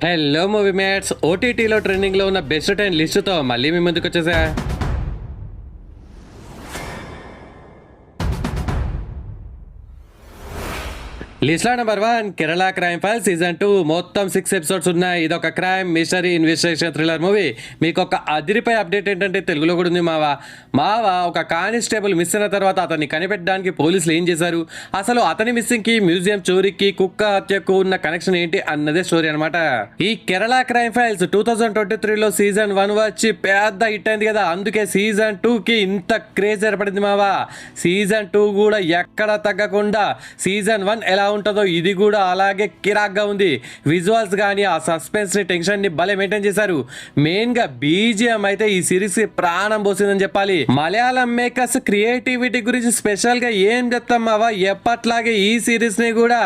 Hello movie mates, ఓటీటీలో ట్రెండింగ్లో ఉన్న బెస్ట్ 10 లిస్టుతో మళ్ళీ మీ ముందుకు వచ్చేసా. లిస్ట్లో number 1 Kerala crime file season 2 మొత్తం 6 ఎపిసోడ్స్ ఉన్నాయి. ఇది ఒక crime mystery investigation thriller movie. మీకు ఒక అదిరిపై అప్డేట్ ఏంటంటే తెలుగులో కూడా ఉంది. మావా ఒక కానిస్టేబుల్ మిస్ అయిన తర్వాత అతన్ని కనిపెట్టడానికి పోలీసులు ఏం చేశారు, అసలు అతని మిస్సింగ్కి, మ్యూజియం చోరీకి, కుక్క హత్యకు ఉన్న కనెక్షన్ ఏంటి అన్నదే స్టోరీ అనమాట. ఈ కేరళ క్రైమ్ ఫైల్స్ 2023లో సీజన్ 1 వచ్చి పెద్ద హిట్ అయింది కదా, అందుకే సీజన్ 2కి ఇంత క్రేజ్ ఏర్పడింది మావా. సీజన్ 2 కూడా ఎక్కడ తగ్గకుండా సీజన్ 1 ఎలా ఉంటుందో ఇది కూడా అలాగే కిరాక్గా ఉంది. విజువల్స్ కానీ ఆ సస్పెన్స్ ని, టెన్షన్ ని భలే మెయింటైన్ చేశారు. మెయిన్ గా బీజిఎం అయితే ఈ సిరీస్ కి ప్రాణం పోసిందని చెప్పాలి. మలయాళం మేకర్స్ క్రియేటివిటీ గురించి స్పెషల్ గా ఏం చెప్తాం మావా, ఎప్పట్లాగే ఈ సిరీస్ ని కూడా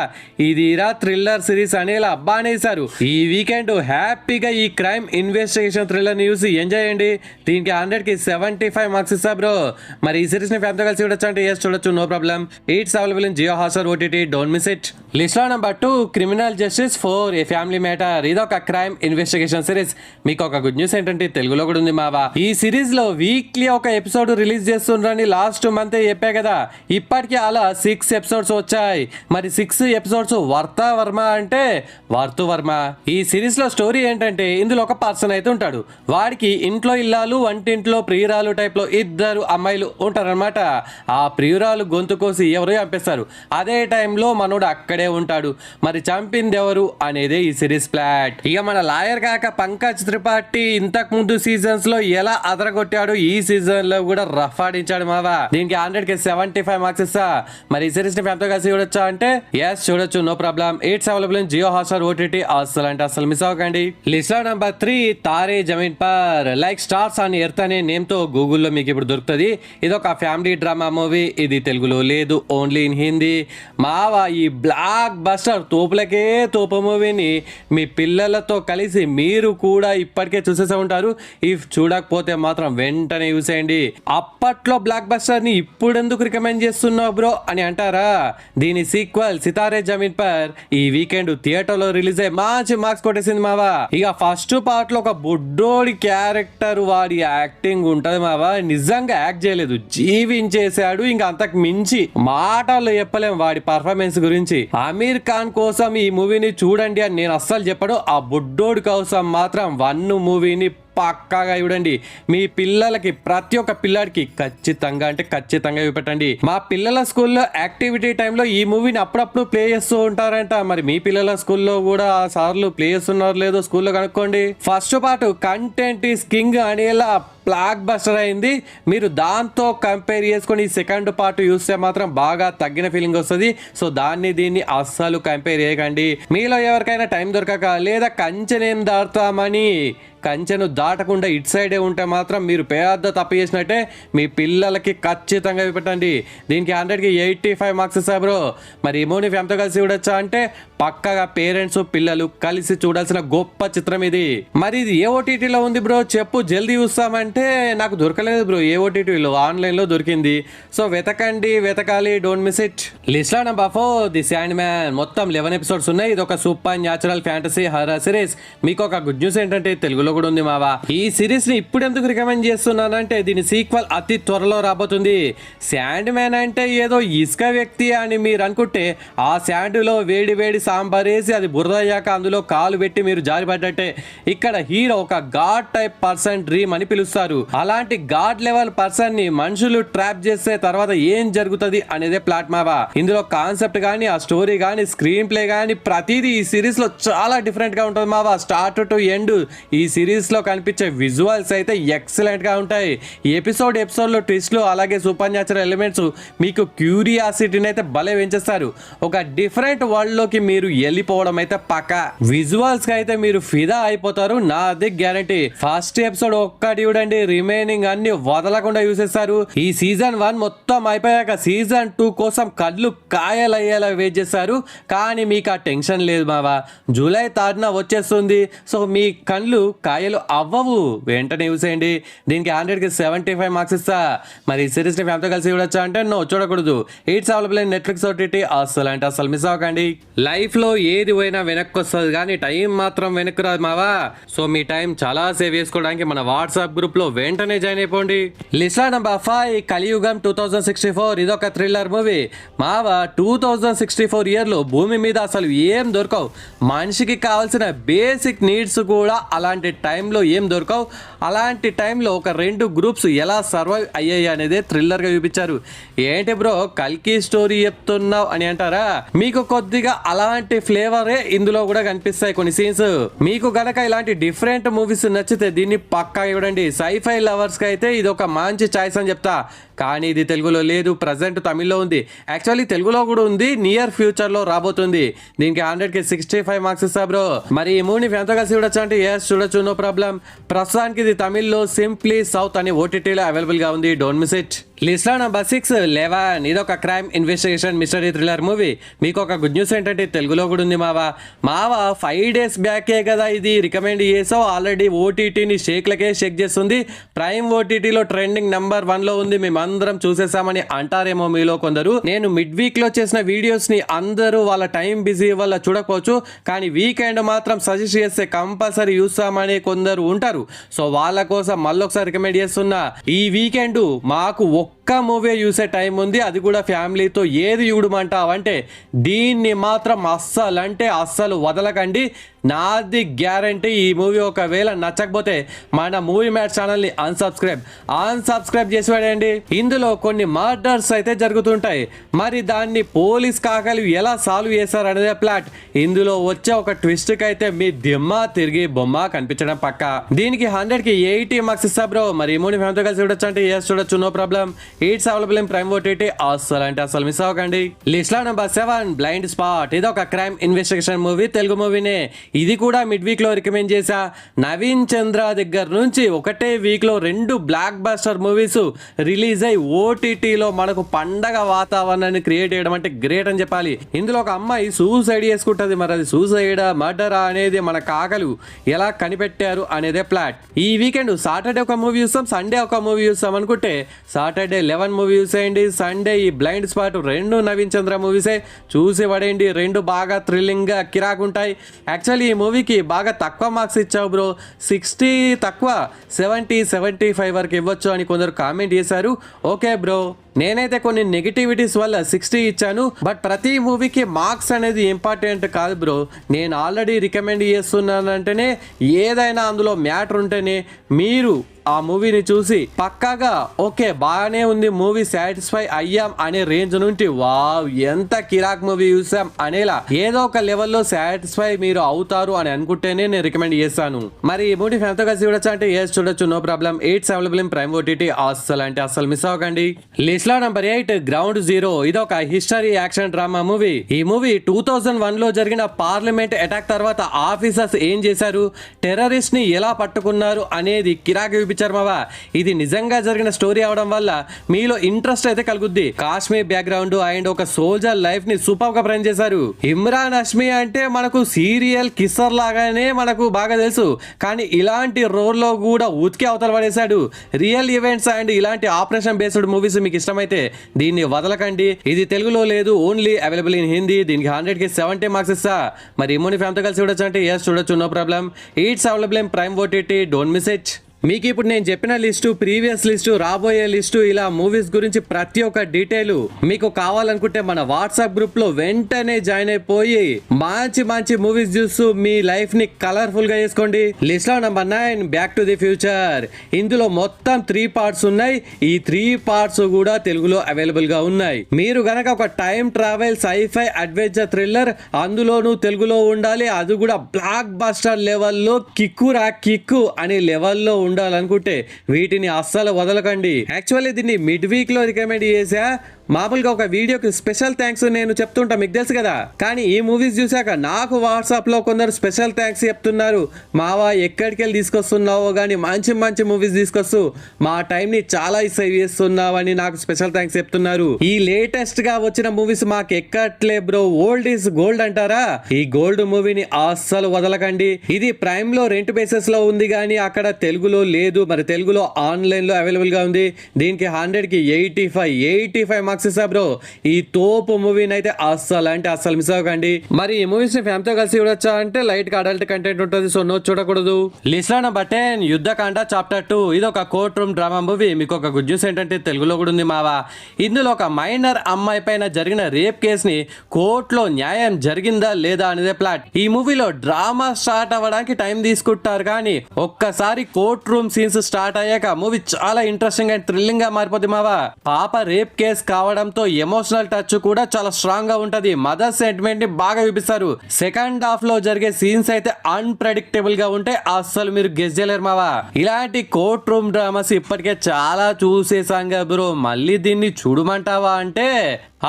ఇదిరా థ్రిల్లర్ సిరీస్ అనేలా బానేసారు. ఈ వీకెండ్ హ్యాపీగా ఈ crime investigation thriller news enjoy చేయండి. దీనికి 100కి 75 మార్క్స్ ఇస్తా బ్రో. మరి ఈ సిరీస్ ని ఫ్యామిలీతో కలిసి చూడొచ్చు అంటే చూడొచ్చు, no problem. It's available in Jio Hotstar OTT, don't miss it. లిస్ట్లో number 2 criminal justice 4 a family matter. ఇది ఒక క్రైమ్ ఇన్వెస్టిగేషన్ సిరీస్. మీకు ఒక గుడ్ న్యూస్ ఏంటంటే తెలుగులో కూడా ఉంది మావా. ఈ సిరీస్ లో వీక్లీ ఒక ఎపిసోడ్ రిలీజ్ చేస్తుండ్రని లాస్ట్ మంత్ చెప్పా కదా, ఇప్పటికీ అలా 6 ఎపిసోడ్స్ వచ్చాయి. మరి 6 ఎపిసోడ్స్ వర్త వర్మ అంటే వర్తు వర్మ. ఈ సిరీస్ లో స్టోరీ ఏంటంటే ఇందులో ఒక పర్సన్ అయితే ఉంటాడు. వాడికి ఇంట్లో ఇల్లాలు, వంటింట్లో ప్రియురాలు టైప్ లో 2 అమ్మాయిలు ఉంటారనమాట. ఆ ప్రియురాలు గొంతు కోసి ఎవరో చంపేస్తారు. అదే టైంలో మనోడు అక్కడే ఉంటాడు. మరి చంపింది ఎవరు అనేదే ఈ సిరీస్ ప్లాట్. ఇక మన లాయర్ కాక పంకజ్ త్రిపాఠి ఇంతకు ముందు సీజన్స్ లో ఎలా అదరగొట్టాడు, ఈ సీజన్ లో కూడా రఫ్ ఆడించాడు మావా. దీనికి 100కి 75 మార్క్స్ ఇస్తా. మరి ఈ సిరీస్ ని ఫ్యామిలీతో కలిసి చూడొచ్చా అంటే చూడొచ్చు, no problem. It's available in Jio Hotstar OTT. అసలు అంటే అసలు మిస్ అవ్వకండి. లిస్ట్ లో number 3 Taare Zameen Par like stars on earth అనే నేమ్ తో గూగుల్లో మీకు ఇప్పుడు దొరుకుతుంది. ఇది ఒక ఫ్యామిలీ డ్రామా మూవీ. ఇది తెలుగులో లేదు, ఓన్లీ ఇన్ హిందీ. మావా ఈ బ్లాక్ బస్టర్ తోపులకే తోపు మూవీని మీ పిల్లలతో కలిసి మీరు కూడా ఇప్పటికే చూసేసే ఉంటారు. ఇఫ్ చూడకపోతే మాత్రం వెంటనే చూసేయండి. అప్పట్లో బ్లాక్ బస్టర్ ని ఇప్పుడు ఎందుకు రికమెండ్ చేస్తున్నావు బ్రో అని అంటారా, దీని సీక్వెల్ సితారే జమీన్ పర్ ఈ వీకెండ్ థియేటర్ లో రిలీజ్ అయ్యి మంచి మార్క్స్ కొట్టేసింది మావా. ఇక ఫస్ట్ పార్ట్ లో ఒక బుడ్డోడి క్యారెక్టర్, వాడి యాక్టింగ్ ఉంటది మావా, నిజంగా యాక్ట్ చేయలేదు, జీవించేశాడు. ఇంకా అంతకు మించి మాటల్లో చెప్పలేం వాడి పర్ఫార్మెన్స్ గురించి. అమీర్ ఖాన్ కోసం ఈ మూవీని చూడండి అని నేను అస్సలు చెప్పను. ఆ బుడ్డోడి కోసం మాత్రం 1 మూవీని పక్కాగా చూడండి. మీ పిల్లలకి, ప్రతి ఒక్క పిల్లాడికి ఖచ్చితంగా అంటే ఖచ్చితంగా చూపెట్టండి. మా పిల్లల స్కూల్లో యాక్టివిటీ టైంలో ఈ మూవీని అప్పుడప్పుడు ప్లే చేస్తూ ఉంటారంట. మరి మీ పిల్లల స్కూల్లో కూడా ఆ సార్లు ప్లే చేస్తున్నారు లేదో స్కూల్లో కనుక్కోండి. First part content is king అనేలా బ్లాక్ బస్టర్ అయింది. మీరు దాంతో కంపేర్ చేసుకొని ఈ సెకండ్ పార్ట్ చూస్తే మాత్రం బాగా తగ్గిన ఫీలింగ్ వస్తుంది. సో దీన్ని అస్సలు కంపేర్ చేయకండి. మీలో ఎవరికైనా టైం దొరకక లేదా కంచెనేం దాటుతామని కంచెను దాటకుండా ఇటు సైడే ఉంటే మాత్రం మీరు పెద్ద తప్పు చేసినట్టే. మీ పిల్లలకి ఖచ్చితంగా పెట్టండి. దీనికి 100కి 85 మార్క్స్ ఇస్తాయి బ్రో. మరి ఈ మూవీని ఫ్యామిలీతో కలిసి చూడొచ్చా అంటే పక్కగా పేరెంట్స్ పిల్లలు కలిసి చూడాల్సిన గొప్ప చిత్రం ఇది. మరి ఇది ఏ ఓటీటీలో ఉంది బ్రో చెప్పు, జల్దీ చూస్తామంటే నాకు దొరకలేదు బ్రో. ఏ ఓటీటీలో, ఆన్లైన్ లో దొరికింది. సో వెతకాలి, డోంట్ మిస్ ఇట్. లిస్ట్ లో నెంబర్ 4 ది శాండ్ మ్యాన్. మొత్తం 11 ఎపిసోడ్స్ ఉన్నాయి. ఇది ఒక super natural fantasy horror series. మీకు ఒక గుడ్ న్యూస్ ఏంటంటే తెలుగులో కూడా ఉంది మావా. ఈ సిరీస్ ని ఇప్పుడు ఎందుకు రికమెండ్ చేస్తున్నానంటే దీని సీక్వెల్ అతి త్వరలో రాబోతుంది. శాండ్ మ్యాన్ అంటే ఏదో ఇసుక వ్యక్తి అని మీరు అనుకుంటే, ఆ శాండ్ లో వేడి వేడి సాంబార్ వేసి అది బురదయ్యాక అందులో కాలు పెట్టి మీరు జారిపడ్డట్టే. ఇక్కడ హీరో ఒక గాడ్ టైప్ పర్సన్ డ్రీమ్ అని పిలుస్తారు. అలాంటి గాడ్ లెవెల్ పర్సన్ ని మనుషులు ట్రాప్ చేసే తర్వాత ఏం జరుగుతుంది అనేదే ప్లాట్ మావా. ఇందులో కాన్సెప్ట్ గానీ, ఆ స్టోరీ గానీ, స్క్రీన్ ప్లే గానీ ప్రతిదీ ఈ సిరీస్ లో చాలా డిఫరెంట్ గా ఉంటుంది మావా. స్టార్ట్ టు ఎండ్ ఈ సిరీస్ లో కనిపించే విజువల్స్ అయితే ఎక్సలెంట్ గా ఉంటాయి. ఎపిసోడ్ లో ట్విస్ట్లు అలాగే సూపర్ న్యాచురల్ ఎలిమెంట్స్ మీకు క్యూరియాసిటీని అయితే భలే పెంచేస్తారు. ఒక డిఫరెంట్ వరల్డ్ లోకి మీరు వెళ్ళిపోవడం అయితే పక్కా. విజువల్స్ కి అయితే మీరు ఫిదా అయిపోతారు, నాది గ్యారంటీ. ఫస్ట్ ఎపిసోడ్ ఒక్కటి చూడండి, రిమైనింగ్ అన్ని వదలకుండా చూసేస్తారు. ఈ సీజన్ 1 మొత్తం అయిపోయాక సీజన్ 2 కోసం కళ్ళు కాయలయ్యేలా వెయిట్ చేస్తారు. కానీ మీకు ఆ టెన్షన్ లేదు మావా. జూలై 3న వచ్చేస్తుంది. సో మీ కళ్ళు కాయలు అవ్వవు. వెంటనే చూసేయండి. దీనికి 100కి 75 మార్క్స్ ఇస్తా. మరి ఈ సిరీస్ని ఫ్యామిలీతో కలిసి చూడొచ్చా అంటే నో, చూడకూడదు. It's available in Netflix OTT. అస్సలు అంటే అసలు మిస్ అవ్వకండి. లైఫ్లో ఏది పోయినా వెనక్కి వస్తుంది కానీ టైం మాత్రం వెనక్కి రాదు మావా. సో మీ టైం చాలా సేవ్ చేసుకోవడానికి మన వాట్సాప్ గ్రూప్లో వెంటనే జాయిన్ అయిపోండి. లిస్టా నంబర్ 5, కలియుగం 2064. ఇదొక థ్రిల్లర్ మూవీ మావా. 2064 ఇయర్లో భూమి మీద అసలు ఏం దొరకవు. మనిషికి కావాల్సిన బేసిక్ నీడ్స్ కూడా అలాంటి టైంలో ఏం దొరకవు. అలాంటి టైంలో ఒక 2 గ్రూప్స్ ఎలా సర్వైవ్ అయ్యాయి అనేది థ్రిల్లర్గా చూపించారు. ఏంటి బ్రో కల్కి స్టోరీ చెప్తున్నావు అని అంటారా? మీకు కొద్దిగా అలాంటి ఫ్లేవరే ఇందులో కూడా కనిపిస్తాయి కొన్ని సీన్స్. మీకు గనక ఇలాంటి డిఫరెంట్ మూవీస్ నచ్చితే దీన్ని పక్కా చూడండి. సైఫై లవర్స్కి అయితే ఇది ఒక మంచి చాయిస్ అని చెప్తా. కానీ ఇది తెలుగులో లేదు, ప్రజెంట్ తమిళ్లో ఉంది. యాక్చువల్లీ తెలుగులో కూడా ఉంది, నియర్ ఫ్యూచర్లో రాబోతుంది. దీనికి 100కి 65 మార్క్స్ ఇస్తా బ్రో. మరి ఈ మూవీని ఎంతో కలిసి చూడొచ్చు అంటే ఎస్ చూడొచ్చు, నో ప్రాబ్లం. ప్రస్తుతానికి ఇది తమిళ్లో సింప్లీ సౌత్ అనే ఓటీటీలో అవైలబుల్గా ఉంది. Don't miss it. లిస్ట్లో నంబర్ 6, 11. ఇదొక crime investigation mystery thriller movie. మీకు ఒక గుడ్ న్యూస్ ఏంటంటే తెలుగులో కూడా ఉంది మావా. 5 days బ్యాకే కదా ఇది రికమెండ్ చేసావు. ఆల్రెడీ ఓటీటీని షేక్లకే షేక్ చేస్తుంది. ప్రైమ్ ఓటీటీలో ట్రెండింగ్ నెంబర్ 1లో ఉంది. మేమందరం చూసేసామని అంటారేమో మీలో కొందరు. నేను మిడ్ వీక్లో చేసిన వీడియోస్ని అందరూ వాళ్ళ టైం బిజీ వల్ల చూడకపోవచ్చు, కానీ వీకెండ్ మాత్రం సజెస్ట్ చేస్తే కంపల్సరీ చూస్తామని కొందరు ఉంటారు. సో వాళ్ళ కోసం మళ్ళొకసారి రికమెండ్ చేస్తున్నా. ఈ వీకెండ్ మాకు ఒక్క మూవీ చూసే టైం ఉంది, అది కూడా ఫ్యామిలీతో. ఏది చూడమంటావు అంటే దీన్ని మాత్రం అస్సలు వదలకండి. నాది గ్యారంటీ. ఈ మూవీ ఒకవేళ నచ్చకపోతే మన మూవీ మ్యాట్ ఛానల్ని అన్సబ్స్క్రైబ్ చేసి పడేయండి. ఇందులో కొన్ని మర్డర్స్ అయితే జరుగుతుంటాయి. మరి దాన్ని పోలీస్ కాకలు ఎలా సాల్వ్ చేశారు అనేది ప్లాట్. ఇందులో వచ్చే ఒక ట్విస్ట్కి అయితే మీ దిమ్మ తిరిగి బొమ్మ కనిపించడం పక్క. దీనికి 100కి 80 మార్క్స్ ఇస్తా బ్రో. మరి ఈ మూవీ ఫ్యామిలీతో కలిసి చూడొచ్చు అంటే ఎస్ చూడొచ్చు, no problem. It's available in Prime OTT. అస్సలు అంటే అసలు మిస్ అవ్వకండి. లిస్ట్ లో నంబర్ 7, బ్లైండ్ స్పాట్. ఇది ఒక క్రైమ్ ఇన్వెస్టిగేషన్ మూవీ, తెలుగు మూవీనే. ఇది కూడా మిడ్ వీక్ లో రికమెండ్ చేశా. నవీన్ చంద్ర దగ్గర నుంచి ఒకటే వీక్ లో 2 బ్లాక్ బస్టర్ మూవీస్ రిలీజ్ అయ్యి ఓటీటీలో మనకు పండగ వాతావరణాన్ని క్రియేట్ చేయడం అంటే గ్రేట్ అని చెప్పాలి. ఇందులో ఒక అమ్మాయి సూసైడ్ చేసుకుంటుంది. మరి అది సూసైడా మర్డరా అనేది మన కాకలు ఎలా కనిపెట్టారు అనేదే ప్లాట్. ఈ వీకెండ్ సాటర్డే ఒక మూవీ చూస్తాం, సండే ఒక మూవీ చూస్తాం అనుకుంటే సాటర్డే 11 మూవీ చూసేయండి, సండే ఈ బ్లైండ్ స్పాట్ 2 నవీన్ చంద్ర మూవీసే చూసి పడేయండి. 2 బాగా థ్రిల్లింగ్ గా కిరాకుంటాయి. యాక్చువల్లీ ఈ మూవీకి బాగా తక్కువ మార్క్స్ ఇచ్చావు బ్రో, 60 తక్కువ, 70-75 వరకు ఇవ్వచ్చు అని కొందరు కామెంట్ చేశారు. ఓకే బ్రో, నేనైతే కొన్ని నెగిటివిటీస్ వల్ల 60 ఇచ్చాను. బట్ ప్రతి మూవీకి మార్క్స్ అనేది ఇంపార్టెంట్ కాదు బ్రో. నేను ఆల్రెడీ రికమెండ్ చేస్తున్నానంటేనే ఏదైనా అందులో మ్యాటర్ ఉంటేనే మీరు ఆ మూవీని చూసి పక్కాగా ఓకే బాగానే ఉంది మూవీ, సాటిస్ఫై అయ్యాం అనే రేంజ్ నుండి వావ్ ఎంత కిరాక్ మూవీ చూసాం అనేలా ఏదో ఒక లెవెల్లో సాటిస్ఫై మీరు అవుతారు అని అనుకుంటేనే నేను రికమెండ్ చేస్తాను. మరి ఈ మూవీ ఫ్యామిలీతో కలిసి చూడొచ్చు అంటే ఎస్ చూడొచ్చు, no problem. It's available in Prime OTT. అస్సలు అంటే అస్సలు మిస్ అవ్వకండి. లిస్ట్ లో నంబర్ 8, గ్రౌండ్ జీరో. ఇది ఒక హిస్టరీ యాక్షన్ డ్రామా మూవీ. ఈ మూవీ 2001 లో జరిగిన పార్లమెంట్ అటాక్ తర్వాత ఆఫీసర్స్ ఏం చేశారు, టెర్రరిస్ట్ ని ఎలా పట్టుకున్నారు అనేది కిరాక్ చూపించారు మావా. ఇది నిజంగా జరిగిన స్టోరీ అవడం వల్ల మీలో ఇంట్రెస్ట్ అయితే కలుగుద్ది. కాశ్మీర్ బ్యాక్గ్రౌండ్ అండ్ ఒక సోల్జర్ లైఫ్ ని సూపర్ గా ప్రెజెంట్ చేశారు. ఇమ్రాన్ హష్మీ అంటే మనకు సీరియల్ కిస్సర్ లాగానే మనకు బాగా తెలుసు, కానీ ఇలాంటి రోల్ లో కూడా ఉతికి అవతల పడేశాడు. రియల్ ఈవెంట్స్ అండ్ ఇలాంటి ఆపరేషన్ బేస్డ్ మూవీస్ మీకు ఇష్టమైతే దీన్ని వదలకండి. ఇది తెలుగులో లేదు, ఓన్లీ అవైలబుల్ ఇన్ హిందీ. దీనికి 100కి 70 మార్క్స్ ఇస్తా. మరి ఇమ్యూని ఫ్యామిలీతో కలిసి చూడొచ్చు అంటే ఎస్ చూడొచ్చు, no problem. It's available in Prime OTT. Don't miss it. మీకు ఇప్పుడు నేను చెప్పిన లిస్టు, ప్రీవియస్ లిస్టు, రాబోయే లిస్టు, ఇలా మూవీస్ గురించి ప్రతి ఒక్క డీటెయిల్ మీకు కావాలనుకుంటే మన వాట్సాప్ గ్రూప్ లో వెంటనే జాయిన్ అయిపోయి మంచి మంచి మూవీస్ చూస్తూ మీ లైఫ్ ని కలర్ఫుల్ గా చేసుకోండి. లిస్ట్ లో number 9, back to the future. ఇందులో మొత్తం 3 పార్ట్స్ ఉన్నాయి. ఈ 3 పార్ట్స్ కూడా తెలుగులో అవైలబుల్ గా ఉన్నాయి. మీరు గనక ఒక time travel scifi adventure thriller అందులోనూ తెలుగులో ఉండాలి, అది కూడా బ్లాక్ బస్టర్ లెవెల్లో కిక్కు అనే లెవెల్లో ఉండాలనుకుంటే వీటిని అస్సలు వదలకండి. యాక్చువల్లీ దీన్ని మిడ్ వీక్ లో రికమెండ్ చేసా. మామూలుగా ఒక వీడియోకి స్పెషల్ థ్యాంక్స్ నేను చెప్తుంటా, మీకు తెలుసు కదా. కానీ ఈ మూవీస్ చూసాక నాకు వాట్సాప్ లో కొందరు స్పెషల్ థ్యాంక్స్ చెప్తున్నారు. మావా ఎక్కడికి వెళ్ళి తీసుకొస్తున్నావో కానీ మంచి మంచి మూవీస్ తీసుకొస్తూ మా టైం ని చాలా సేవ్ చేస్తున్నావు అని నాకు స్పెషల్ థ్యాంక్స్ చెప్తున్నారు. ఈ లేటెస్ట్ గా వచ్చిన మూవీస్ మాకు ఎక్కట్లే బ్రో, ఓల్డ్ ఈజ్ గోల్డ్ అంటారా. ఈ గోల్డ్ మూవీని అస్సలు వదలకండి. ఇది ప్రైమ్ లో రెంట్ బేసెస్ లో ఉంది కానీ అక్కడ తెలుగులో లేదు. మరి తెలుగులో ఆన్లైన్ లో అవైలబుల్ గా ఉంది. దీనికి 100 కి 85 మార్క్స్ ఇస్తా బ్రో. ఈ తోపు మూవీని అయితే అస్సలు మిస్ అవ్వకండి. మరి ఈ మూవీస్ ని ఫ్యామిలీతో కలిసి చూడొచ్చా అంటే లైట్ గా అడల్ట్ కంటెంట్ ఉంటుంది, సో నో చూడకూడదు. లిస్ట్ లో నెంబర్ 10 యుద్ధకాండ చాప్టర్ 2. ఇది ఒక కోర్ట్ రూమ్ డ్రామా మూవీ. మీకు ఒక గుడ్ న్యూస్ ఏంటంటే తెలుగులో కూడా ఉంది మావా. ఇందులో ఒక మైనర్ అమ్మాయి పైన జరిగిన రేప్ కేసుని కోర్టులో న్యాయం జరిగిందా లేదా అనేదే ప్లాట్. ఈ మూవీలో డ్రామా స్టార్ట్ అవ్వడానికి టైం తీసుకుంటారు కానీ ఒక్కసారి కోర్ట్ రూమ్ సీన్స్ స్టార్ట్ అయ్యాక మూవీ చాలా ఇంట్రెస్టింగ్ అండ్ థ్రిల్లింగ్ గా మారిపోతుంది మావా. పాప రేప్ కేసు కావడంతో ఎమోషనల్ టచ్ కూడా చాలా స్ట్రాంగ్ గా ఉంటది. మదర్ సెంటిమెంట్ ని బాగా చూపిస్తారు. సెకండ్ హాఫ్ లో జరిగే సీన్స్ అయితే అన్ప్రెడిక్టబుల్ గా ఉంటే అస్సలు మీరు గెస్ చేయలేరు మావా. ఇలాంటి కోర్ట్ రూమ్ డ్రామాస్ ఇప్పటికే చాలా చూసేసాం కదా బ్రో, మళ్ళీ దీన్ని చూడమంటావా అంటే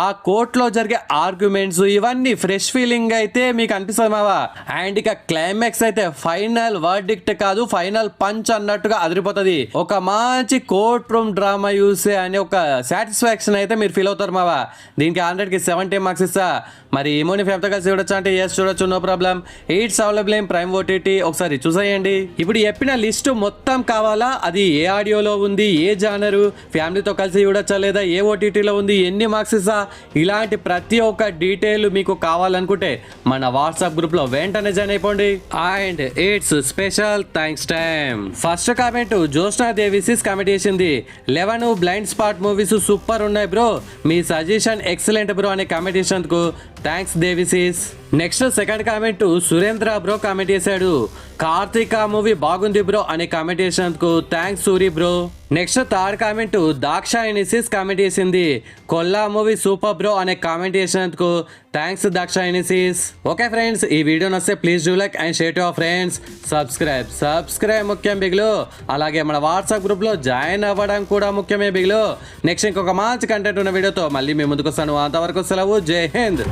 ఆ కోర్టులో జరిగే ఆర్గ్యుమెంట్స్ ఇవన్నీ ఫ్రెష్ ఫీలింగ్ అయితే మీకు అనిపిస్తుంది మావా. అండ్ ఇక క్లైమాక్స్ అయితే ఫైనల్ వర్డిక్ట్ కాదు, ఫైనల్ పంచ్ అన్నట్టుగా అదిరిపోతుంది. ఒక మంచి కోర్ట్ రూమ్ డ్రామా చూసే అనే ఒక సాటిస్ఫాక్షన్ అయితే మీరు ఫీల్ అవుతారు మావా. దీనికి 100 కి 70 మార్క్స్ ఇస్తా. మరి ఏమోని ఫ్యామిలీతో కలిసి చూడొచ్చా అంటే ఎస్ చూడొచ్చు, no problem. It's available in Prime OTT. ఒకసారి చూసేయండి. ఇప్పుడు చెప్పిన లిస్ట్ మొత్తం కావాలా, అది ఏ ఆడియోలో ఉంది, ఏ జానరు, ఫ్యామిలీతో కలిసి చూడొచ్చా లేదా, ఏ ఓటీటీలో ఉంది, ఎన్ని మార్క్స్ ఇస్తా, ఇలాంటి ప్రతి ఒక్క డీటెయిల్ మీకు కావాలనుకుంటే మన వాట్సాప్ గ్రూప్ లో వెంటనే జాయిన్ అయిపోండి. And it's special thanks time. First comment Joshna దేవిసిస్ కామెంట్ చేసింది. 11 బ్లైండ్ స్పాట్ మూవీస్ సూపర్ ఉన్నాయి బ్రో, మీ సజెషన్ ఎక్సలెంట్ బ్రో అనే కామెంట్ చేసినందుకు థ్యాంక్స్ దేవిసిస్. Next second comment Surendra bro comment చేశాడు. కార్తీక మూవీ బాగుంది బ్రో అని కామెంట్ చేసినందుకు thanks Suri bro. Next third comment దాక్షాయనిసిస్ కామెంట్ చేసింది. కొల్లా మూవీ సూపర్ బ్రో అనే కామెంట్ చేసినందుకు థ్యాంక్స్ దాక్షాయనిసిస్. ఓకే ఫ్రెండ్స్, ఈ వీడియో నచ్చితే please do like and share to your friends. Subscribe ముఖ్యం బిగులు. అలాగే మన వాట్సాప్ గ్రూప్ లో జాయిన్ అవ్వడం కూడా ముఖ్యమే బిగులు. నెక్స్ట్ ఇంకొక మంచి కంటెంట్ ఉన్న వీడియోతో మళ్ళీ మీ ముందుకు వస్తాను. అంతవరకు సెలవు. జై హింద్.